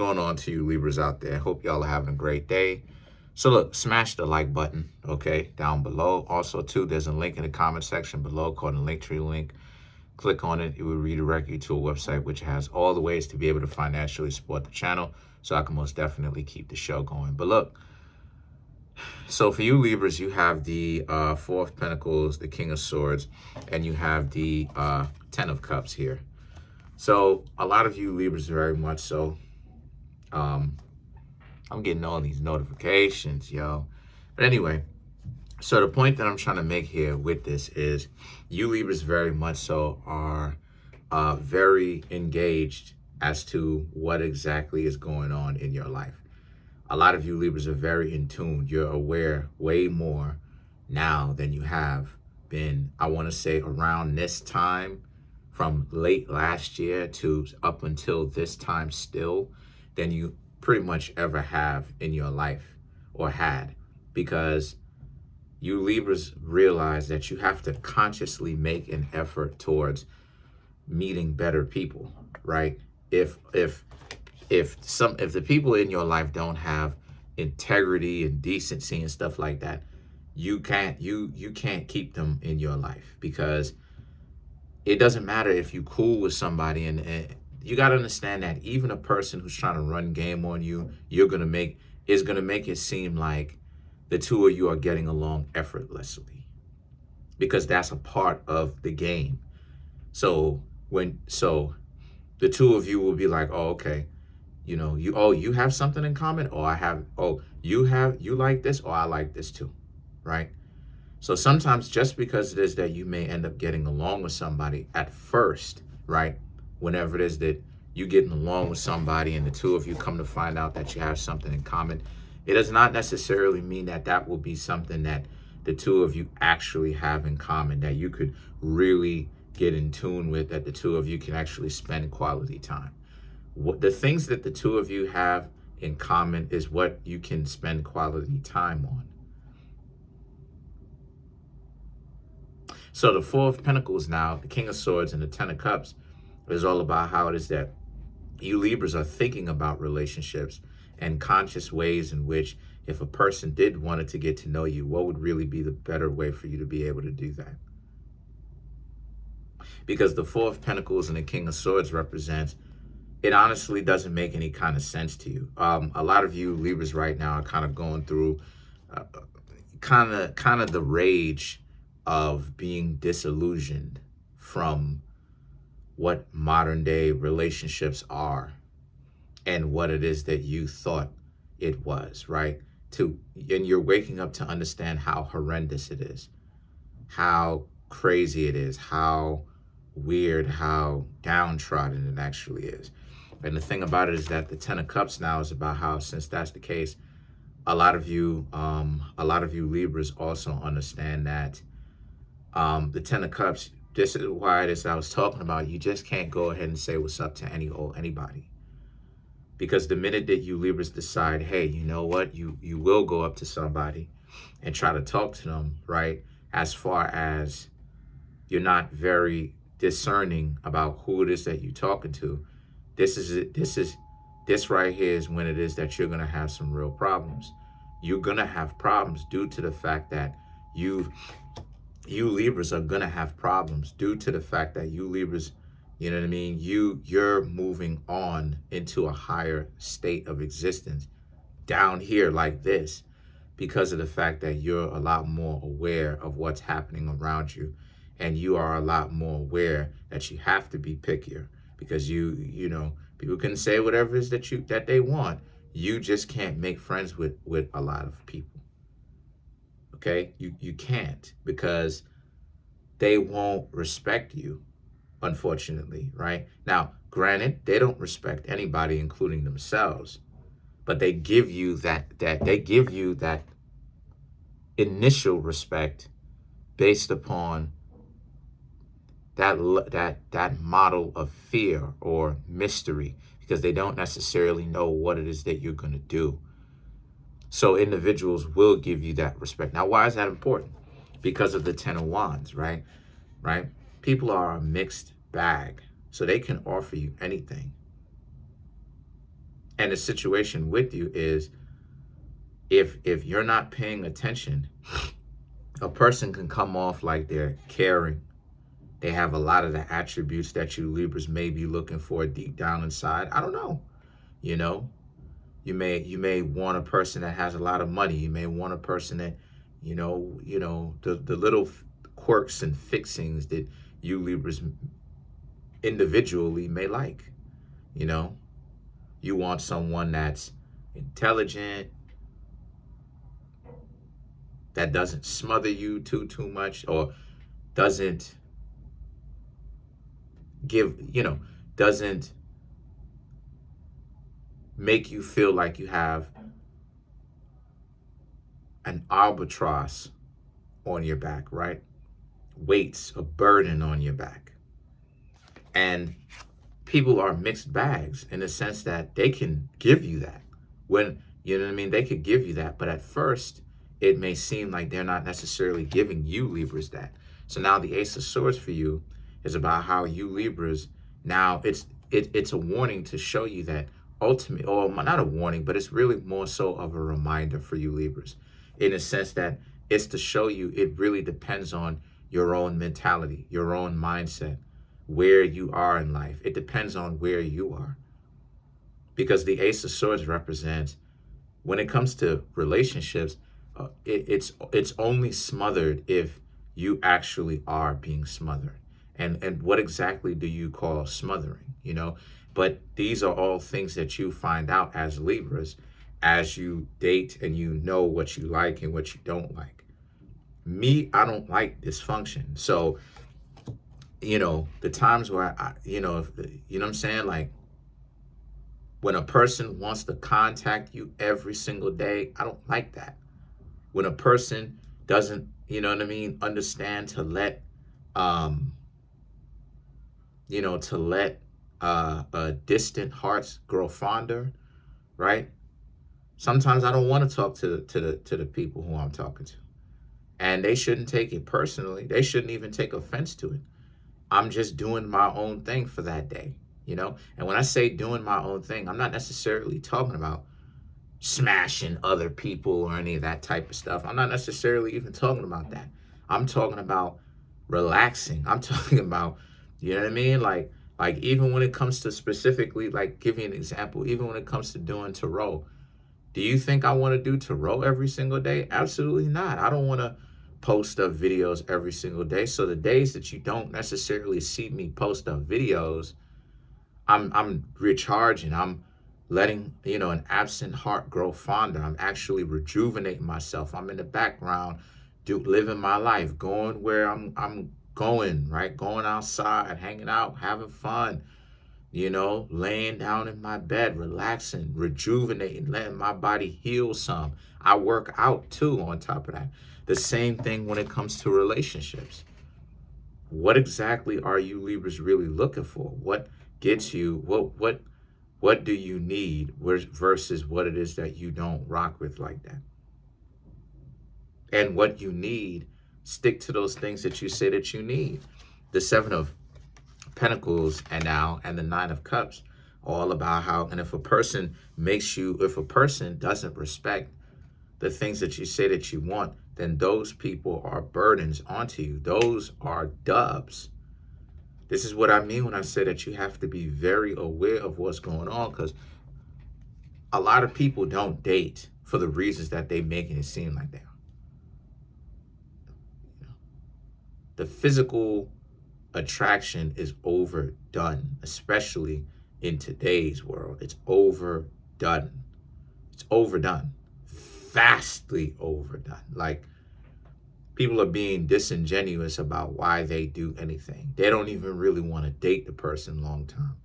Going on to you Libras out there. Hope y'all are having a great day. So look, smash the like button, okay, down below. Also, too, there's a link in the comment section below called the Linktree link. Click on it. It will redirect you to a website which has all the ways to be able to financially support the channel so I can most definitely keep the show going. But look, so for you Libras, you have the Four of Pentacles, the King of Swords, and you have the Ten of Cups here. So a lot of you Libras very much so. I'm getting all these notifications, yo. But anyway, so the point that I'm trying to make here with this is you Libras very much so are very engaged as to what exactly is going on in your life. A lot of you Libras are very in tune. You're aware way more now than you have been, I want to say, around this time, from late last year to up until this time still, than you pretty much ever have in your life or had, because you Libras realize that you have to consciously make an effort towards meeting better people, right? If the people in your life don't have integrity and decency and stuff like that, you can't keep them in your life, because it doesn't matter if you cool with somebody, and you got to understand that even a person who's trying to run game on you, is going to make it seem like the two of you are getting along effortlessly, because that's a part of the game. So the two of you will be like, oh, okay, you have something in common, or you like this, or I like this too, right? So sometimes just because it is that you may end up getting along with somebody at first, right? Whenever it is that you getting along with somebody and the two of you come to find out that you have something in common, it does not necessarily mean that that will be something that the two of you actually have in common, that you could really get in tune with, that the two of you can actually spend quality time. The things that the two of you have in common is what you can spend quality time on. So the Four of Pentacles now, the King of Swords and the Ten of Cups, is all about how it is that you Libras are thinking about relationships and conscious ways in which, if a person did wanted to get to know you, what would really be the better way for you to be able to do that? Because the Four of Pentacles and the King of Swords represents, it honestly doesn't make any kind of sense to you. A lot of you Libras right now are kind of going through kind of the rage of being disillusioned from what modern day relationships are and what it is that you thought it was, right? And you're waking up to understand how horrendous it is, how crazy it is, how weird, how downtrodden it actually is. And the thing about it is that the Ten of Cups now is about how, since that's the case, a lot of you Libras also understand that the Ten of Cups, this is why this I was talking about, you just can't go ahead and say what's up to anybody. Because the minute that you Libras decide, hey, you know what, you will go up to somebody and try to talk to them, right? As far as you're not very discerning about who it is that you're talking to, this right here is when it is that you're gonna have some real problems. You're gonna have problems due to the fact that you Libras are gonna have problems due to the fact that you Libras, you know what I mean? You're moving on into a higher state of existence down here like this, because of the fact that you're a lot more aware of what's happening around you, and you are a lot more aware that you have to be pickier, because you know, people can say whatever it is that they want. You just can't make friends with a lot of people. Okay, you can't, because they won't respect you, unfortunately, right? Now, granted, they don't respect anybody, including themselves, but they give you that initial respect based upon that model of fear or mystery, because they don't necessarily know what it is that you're going to do. So individuals will give you that respect. Now, why is that important? Because of the Ten of Wands, right? People are a mixed bag, so they can offer you anything. And the situation with you is, if you're not paying attention, a person can come off like they're caring. They have a lot of the attributes that you Libras may be looking for deep down inside. I don't know. You know, you may want a person that has a lot of money. You may want a person that, the little quirks and fixings that you Libras individually may like. You want someone that's intelligent, that doesn't smother you too much, or doesn't doesn't make you feel like you have an albatross on your back, right? Weights, a burden on your back. And people are mixed bags in the sense that they can give you that. When, they could give you that, but at first it may seem like they're not necessarily giving you Libras that. So now the Ace of Swords for you is about how you Libras, now it's a warning to show you that ultimately, or not a warning, but it's really more so of a reminder for you Libras, in the sense that it's to show you it really depends on your own mentality, your own mindset, where you are in life. It depends on where you are. Because the Ace of Swords represents, when it comes to relationships, it's only smothered if you actually are being smothered. And what exactly do you call smothering? But these are all things that you find out as Libras as you date, and you know what you like and what you don't like. Me, I don't like dysfunction. So, the times where what I'm saying? Like, when a person wants to contact you every single day, I don't like that. When a person doesn't, understand to let, distant hearts grow fonder, right? Sometimes I don't want to talk to the people who I'm talking to. And they shouldn't take it personally. They shouldn't even take offense to it. I'm just doing my own thing for that day, And when I say doing my own thing, I'm not necessarily talking about smashing other people or any of that type of stuff. I'm not necessarily even talking about that. I'm talking about relaxing. I'm talking about, Like even when it comes to specifically, like, give you an example, even when it comes to doing tarot, do you think I want to do tarot every single day? Absolutely not. I don't want to post up videos every single day. So the days that you don't necessarily see me post up videos, I'm recharging. I'm letting, an absent heart grow fonder. I'm actually rejuvenating myself. I'm in the background, living my life, going where I'm going, right? Going outside, hanging out, having fun, laying down in my bed, relaxing, rejuvenating, letting my body heal some. I work out too on top of that. The same thing when it comes to relationships. What exactly are you Libras really looking for? What gets you, what do you need versus what it is that you don't rock with like that? And what you need, stick to those things that you say that you need. The Seven of Pentacles and the Nine of Cups, all about how, and if a person doesn't respect the things that you say that you want, then those people are burdens onto you. Those are dubs. This is what I mean when I say that you have to be very aware of what's going on, because a lot of people don't date for the reasons that they making it seem like they are. The physical attraction is overdone, especially in today's world. It's overdone. It's overdone. Vastly overdone. Like, people are being disingenuous about why they do anything. They don't even really want to date the person long term.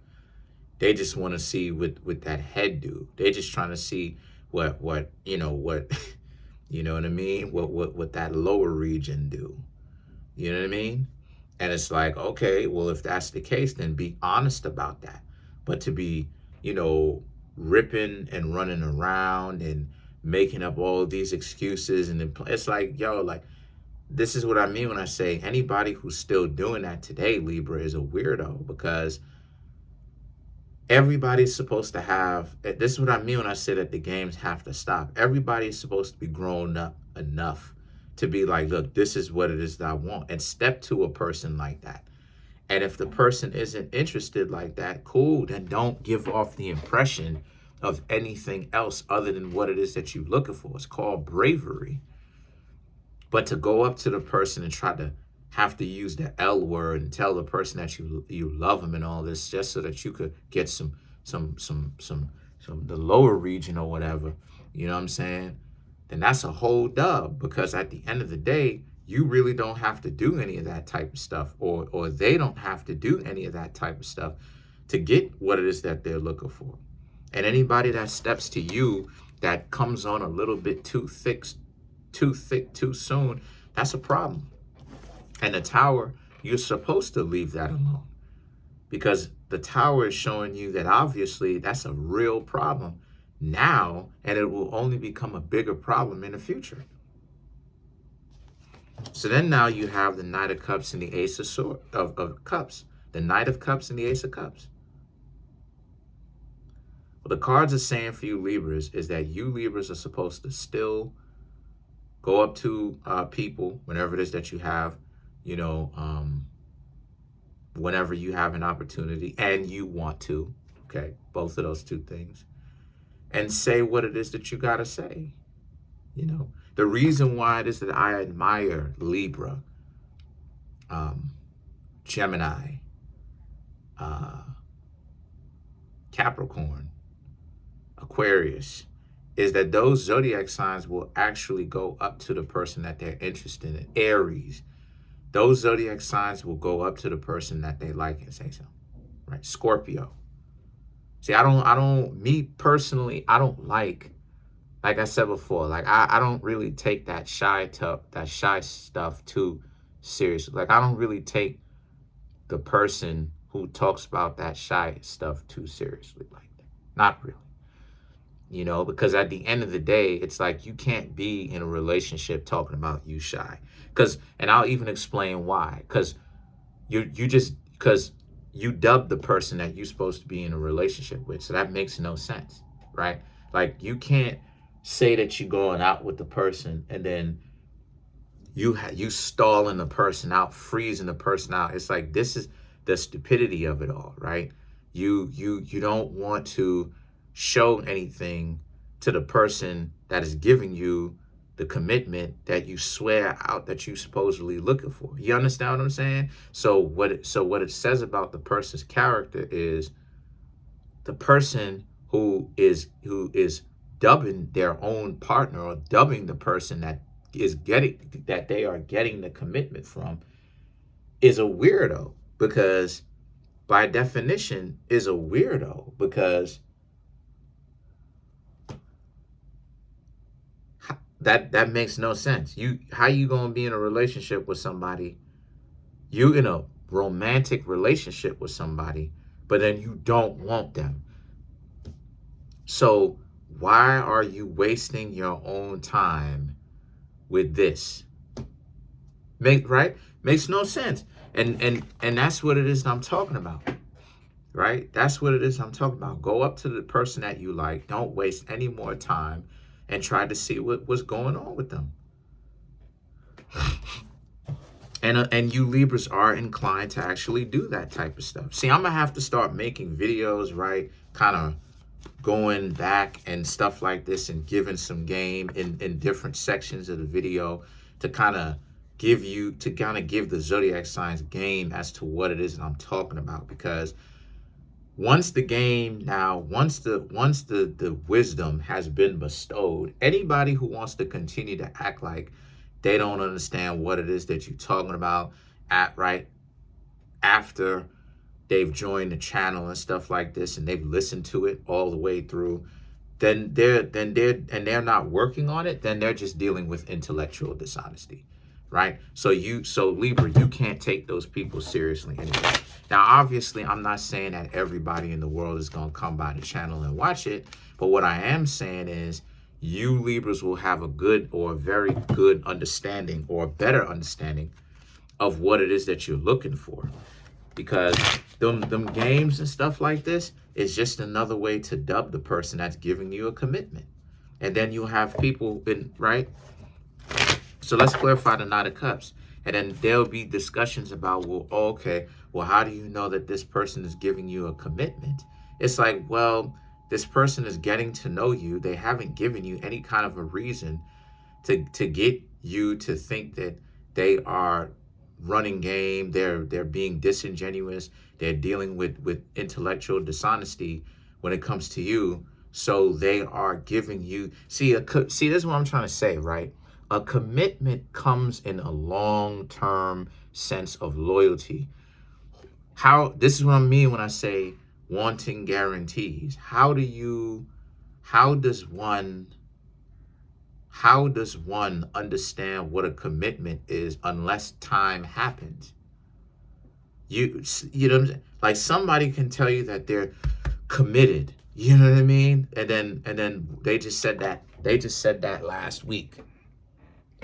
They just want to see what that head do. They're just trying to see what you know what I mean? What that lower region do. You know what I mean? And it's like, okay, well, if that's the case, then be honest about that. But to be, ripping and running around and making up all these excuses, and it's like, this is what I mean when I say anybody who's still doing that today, Libra, is a weirdo, because Everybody's supposed to have, this is what I mean when I say that the games have to stop. Everybody's supposed to be grown up enough to be like, look, this is what it is that I want, and step to a person like that. And if the person isn't interested like that, cool, then don't give off the impression of anything else other than what it is that you're looking for. It's called bravery. But to go up to the person and try to have to use the L word and tell the person that you love them and all this just so that you could get some the lower region or whatever, you know what I'm saying? Then that's a whole dub, because at the end of the day, you really don't have to do any of that type of stuff, or they don't have to do any of that type of stuff to get what it is that they're looking for. And anybody that steps to you that comes on a little bit too thick, too soon, that's a problem. And the Tower, you're supposed to leave that alone, because the Tower is showing you that obviously that's a real problem now, and it will only become a bigger problem in the future. So then now you have the Knight of Cups and the Ace of Cups. The Knight of Cups and the Ace of Cups. What the cards are saying for you Libras is that you Libras are supposed to still go up to people whenever it is that you have, you know, whenever you have an opportunity and you want to, okay, both of those two things, and say what it is that you got to say. You know, the reason why it is that I admire Libra, Gemini, Capricorn, Aquarius, is that those zodiac signs will actually go up to the person that they're interested in. Aries, those zodiac signs will go up to the person that they like and say so, right? Scorpio. See, me personally, I don't like I said before, like I don't really take that shy stuff too seriously. Like I don't really take the person who talks about that shy stuff too seriously like that. Not really. You know, because at the end of the day, it's like you can't be in a relationship talking about you shy. And I'll even explain why. Because you dubbed the person that you're supposed to be in a relationship with. So that makes no sense, right? Like you can't say that you're going out with the person and then you stalling the person out, freezing the person out. It's like, this is the stupidity of it all, right? You don't want to show anything to the person that is giving you the commitment that you swear out that you supposedly looking for. You understand what I'm saying? So what it says about the person's character is the person who is dubbing their own partner, or dubbing the person that they are getting the commitment from, is a weirdo, because by definition is a weirdo, because that makes no sense. How you gonna be in a relationship with somebody, you in a romantic relationship with somebody, but then you don't want them? So why are you wasting your own time with this? Makes no sense. And that's what it is I'm talking about. Right? That's what it is I'm talking about. Go up to the person that you like. Don't waste any more time and try to see what's going on with them. And you Libras are inclined to actually do that type of stuff. See, I'm going to have to start making videos, right? Kind of going back and stuff like this and giving some game in different sections of the video to kind of give the zodiac signs game as to what it is that I'm talking about. Because once the wisdom has been bestowed, anybody who wants to continue to act like they don't understand what it is that you're talking about after they've joined the channel and stuff like this, and they've listened to it all the way through, then they're not working on it, then they're just dealing with intellectual dishonesty, right? So Libra, you can't take those people seriously anyway. Now, obviously, I'm not saying that everybody in the world is going to come by the channel and watch it, but what I am saying is you Libras will have a good or a very good understanding, or a better understanding, of what it is that you're looking for. because them games and stuff like this is just another way to dub the person that's giving you a commitment. And then you have people right? So let's clarify the Knight of Cups. And then there'll be discussions about, well, okay, well, how do you know that this person is giving you a commitment? It's like, well, this person is getting to know you. They haven't given you any kind of a reason to get you to think that they are running game. They're being disingenuous. They're dealing with intellectual dishonesty when it comes to you. So they are giving you, see, this is what I'm trying to say, right? A commitment comes in a long-term sense of loyalty. This is what I mean when I say wanting guarantees. How does one understand what a commitment is unless time happens? You know what I'm saying? Like, somebody can tell you that they're committed, you know what I mean? And then they just said that last week.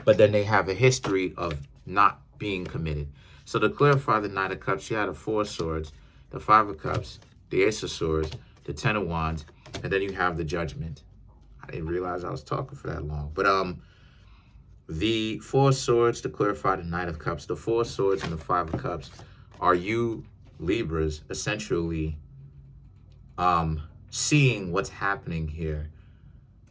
But then they have a history of not being committed. So to clarify the Knight of Cups, you had the Four of Swords, the Five of Cups, the Ace of Swords, the Ten of Wands, and then you have the Judgment. I didn't realize I was talking for that long. But the Four of Swords, to clarify the Knight of Cups, the Four of Swords and the Five of Cups are you Libras essentially seeing what's happening here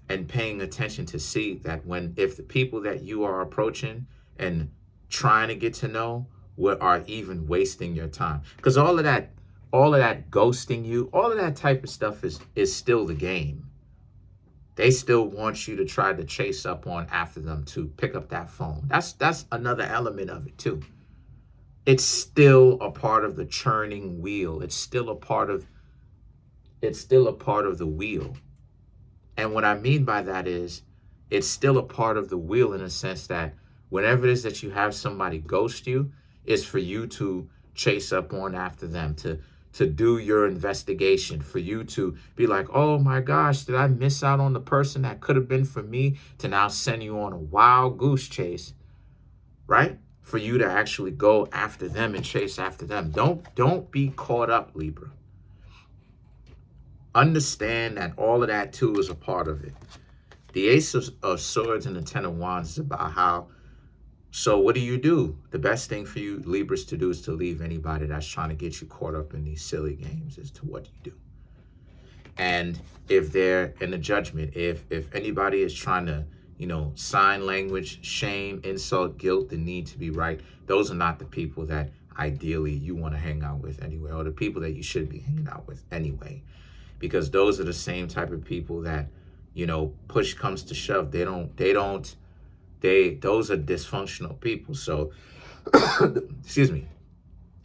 and paying attention to see that if the people that you are approaching and trying to get to know are even wasting your time. Because all of that ghosting you, all of that type of stuff is still the game. They still want you to try to chase up on after them to pick up that phone. That's another element of it too. It's still a part of the churning wheel. It's still a part of the wheel. And what I mean by that is it's still a part of the wheel in a sense that whenever it is that you have somebody ghost you, it's for you to chase up on after them, to do your investigation, for you to be like, oh my gosh, did I miss out on the person that could have been for me, to now send you on a wild goose chase, right? For you to actually go after them and chase after them. Don't be caught up, Libra. Understand that all of that too is a part of it. The Ace of Swords and the Ten of Wands is about how, so what do? The best thing for you Libras to do is to leave anybody that's trying to get you caught up in these silly games as to what you do. And if they're in the Judgment, if anybody is trying to, sign language, shame, insult, guilt, the need to be right, those are not the people that ideally you want to hang out with anyway, or the people that you should be hanging out with anyway. Because those are the same type of people that, push comes to shove. Those are dysfunctional people. So, excuse me,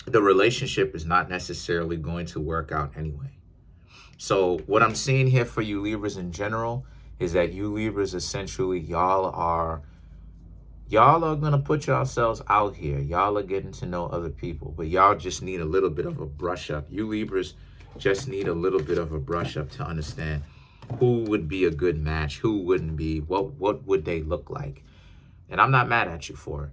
the relationship is not necessarily going to work out anyway. So what I'm seeing here for you Libras in general is that you Libras, essentially, y'all are going to put yourselves out here. Y'all are getting to know other people, but y'all just need a little bit of a brush up. You Libras just need a little bit of a brush up to understand who would be a good match, who wouldn't be, what would they look like. And I'm not mad at you for it.